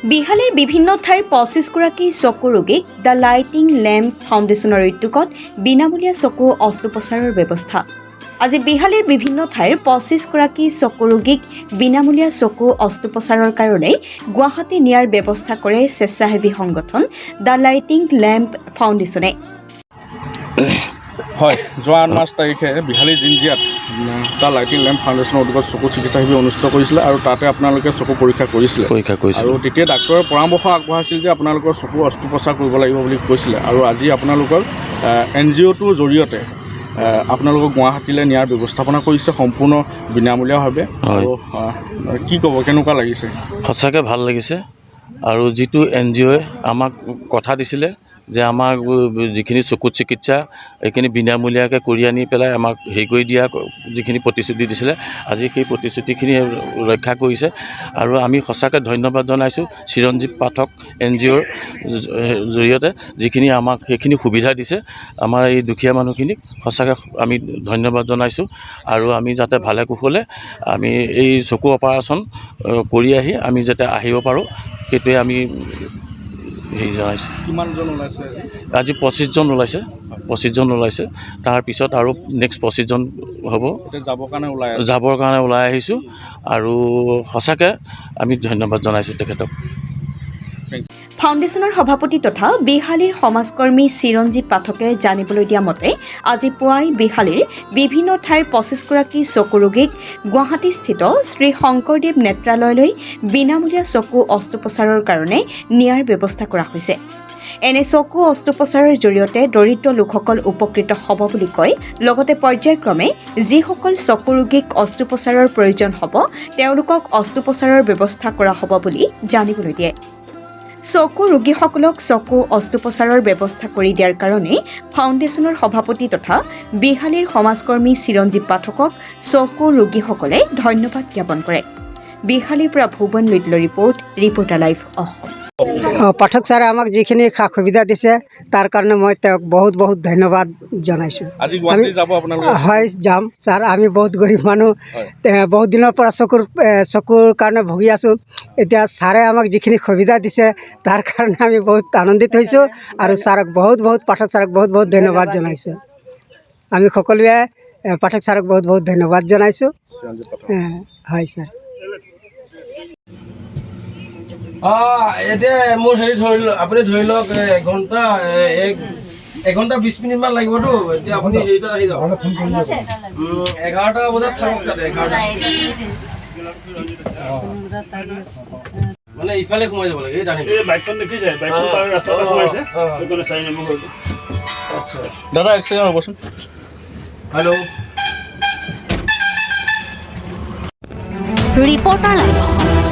বিহালীৰ বিভিন্ন ঠাইৰ ২৫গৰাকী চকু ৰোগীক দ্য লাইটিং লেম্প ফাউণ্ডেশ্যনৰ উদ্যোগত বিনামূলীয়া চকু অস্ত্ৰোপচাৰৰ ব্যৱস্থা। আজি বিহালীৰ বিভিন্ন ঠাইৰ ২৫গৰাকী চকু ৰোগীক বিনামূলীয়া চকু অস্ত্ৰোপচাৰৰ কাৰণে গুৱাহাটী নিয়াৰ ব্যৱস্থা কৰে স্বেচ্ছাসেৱী সংগঠন দ্য লাইটিং লেম্প ফাউণ্ডেশ্যনে। হয়, যোৱা ৮ মাৰ্চ তাৰিখে বিহালী জিঞ্জিয়াত দ্য লাইটিং লেম্প ফাউণ্ডেশ্যনৰ উদ্যোগত চকু চিকিৎসা শিবিৰ অনুষ্ঠিত কৰিছিলে আৰু তাতে আপোনালোকে চকু পৰীক্ষা কৰিছিলে আৰু তেতিয়া ডাক্তৰে পৰামৰ্শ আগবঢ়াইছিল যে আপোনালোকৰ চকু অস্ত্ৰোপচাৰ কৰিব লাগিব বুলি কৈছিলে। আৰু আজি আপোনালোকৰ NGOটোৰ জৰিয়তে আপোনালোকক গুৱাহাটীলৈ নিয়াৰ ব্যৱস্থাপনা কৰিছে সম্পূৰ্ণ বিনামূলীয়াভাৱে। আৰু কি ক'ব, কেনেকুৱা লাগিছে? সঁচাকৈ ভাল লাগিছে। আৰু যিটো NGOয়ে আমাক কথা দিছিলে যে আমাক যিখিনি চকু চিকিৎসা এইখিনি বিনামূলীয়াকৈ কৰি আনি পেলাই আমাক হেৰি কৰি দিয়া যিখিনি প্ৰতিশ্ৰুতি দিছিলে, আজি সেই প্ৰতিশ্ৰুতিখিনি ৰক্ষা কৰিছে। আৰু আমি সঁচাকৈ ধন্যবাদ জনাইছোঁ চিৰঞ্জীৱ পাঠক NGOৰ জৰিয়তে যিখিনি আমাক সেইখিনি সুবিধা দিছে আমাৰ এই দুখীয়া মানুহখিনিক। সঁচাকৈ আমি ধন্যবাদ জনাইছোঁ। আৰু আমি যাতে ভালে কুশলে আমি এই চকু অপাৰেশ্যন কৰি আহি আমি যাতে আহিব পাৰোঁ সেইটোৱে আমি হেৰি জনাইছোঁ। কিমানজন ওলাইছে? আজি 25জন ওলাইছে। 25জন ওলাইছে। তাৰপিছত আৰু নেক্সট 25জন হ'ব। যাবৰ কাৰণে ওলাই আহিছোঁ। আৰু সঁচাকৈ আমি ধন্যবাদ জনাইছোঁ তেখেতক। ফাউণ্ডেশ্যনৰ সভাপতি তথা বিহালীৰ সমাজকৰ্মী চিৰঞ্জীৱ পাঠকে জানিবলৈ দিয়া মতে আজি পুৱাই বিহালীৰ বিভিন্ন ঠাইৰ ২৫গৰাকী চকু ৰোগীক গুৱাহাটীস্থিত শ্ৰী শংকৰদেৱ নেত্ৰালয়লৈ বিনামূলীয়া চকু অস্ত্ৰোপচাৰৰ কাৰণে নিয়াৰ ব্যৱস্থা কৰা হৈছে। এনে চকু অস্ত্ৰোপচাৰৰ জৰিয়তে দৰিদ্ৰ লোকসকল উপকৃত হ'ব বুলি কয়। লগতে পৰ্যায়ক্ৰমে যিসকল চকু ৰোগীক অস্ত্ৰোপচাৰৰ প্ৰয়োজন হ'ব তেওঁলোকক অস্ত্ৰোপচাৰৰ ব্যৱস্থা কৰা হ'ব বুলি জানিবলৈ দিয়ে। চকু ৰোগীসকলক চকু অস্ত্ৰোপচাৰৰ ব্যৱস্থা কৰি দিয়াৰ কাৰণে ফাউণ্ডেশ্যনৰ সভাপতি তথা বিহালীৰ সমাজকৰ্মী চিৰঞ্জীৱ পাঠকক চকু ৰোগীসকলে ধন্যবাদ জ্ঞাপন কৰে। বিহালীৰ পৰা ভুৱন লুইটলৰ ৰিপৰ্টাৰ লাইভ অসম। পাঠক ছাৰে আমাক যিখিনি সা সুবিধা দিছে তাৰ কাৰণে মই তেওঁক বহুত বহুত ধন্যবাদ জনাইছোঁ। হয়, যাম ছাৰ। আমি বহুত গৰীব মানুহ, বহুত দিনৰ পৰা চকুৰ কাৰণে ভুগি আছোঁ। এতিয়া ছাৰে আমাক যিখিনি সুবিধা দিছে তাৰ কাৰণে আমি বহুত আনন্দিত হৈছোঁ। আৰু ছাৰক পাঠক ছাৰক বহুত বহুত ধন্যবাদ জনাইছোঁ। আমি সকলোৱে পাঠক ছাৰক বহুত বহুত ধন্যবাদ জনাইছোঁ। হয় ছাৰ। এতিয়া মোৰ হেৰি আপুনি ধৰি লওক এঘণ্টা 20 মিনিটমান লাগিবতো। এতিয়া আপুনি হেৰিটাত আহি যাওক, 11টা বজাত থাকক তাতে। 11টা মানে ইফালে সোমাই যাব লাগে। বাইকখন দেখিছে? ৰাস্তাতে সোমাইছে। আচ্ছা দাদা, এক ছেকেণ্ড ৰ'বচোন। Hello', reporter live Assam.